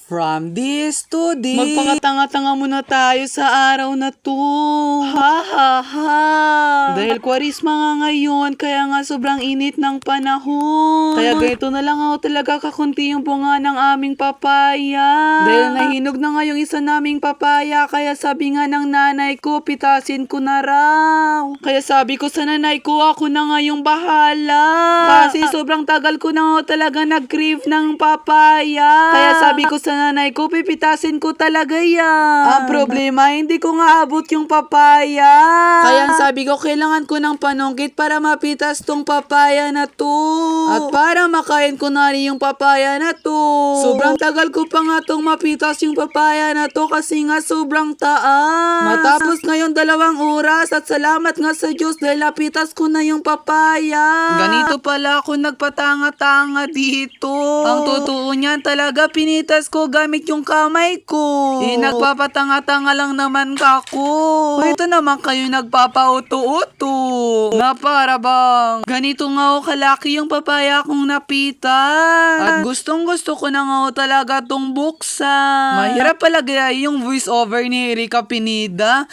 From this to this. Magpakatanga-tanga muna tayo sa araw na to. Ha ha ha. Dahil kwarisma nga ngayon, kaya nga sobrang init ng panahon. Kaya ganito na lang ako talaga kakunti yung bunga ng aming papaya. Dahil nahinog na nga yung isa naming papaya, kaya sabi nga ng nanay ko, pitasin ko na raw. Kaya sabi ko sa nanay ko, ako na nga yung bahala. Kasi sobrang tagal ko na nga talaga nag-crave ng papaya. Kaya sabi ko sa nanay ko, pipitasin ko talaga yan. Ang problema, hindi ko nga abot yung papaya. Kaya sabi ko, kailangan ko ng panungkit para mapitas tong papaya na to. At para makain ko na rin yung papaya na to. Sobrang tagal ko pa nga tong mapitas yung papaya na to kasi nga sobrang taas. Matapos ngayon 2 oras at salamat nga sa Diyos dahil napitas ko na yung papaya. Ganito pala ako nagpatanga-tanga dito. Ang totoo niyan talaga, pinitas ko gamit yung kamay ko. Nagpapatanga-tanga lang naman ako. Ito naman kayo nagpapauto-uto. Na para bang ganito nga o kalaki yung papaya kong napitas. At gustong gusto ko na nga o talaga tong buksan. Mahirap pala gaya yung voice over ni Erika Pineda.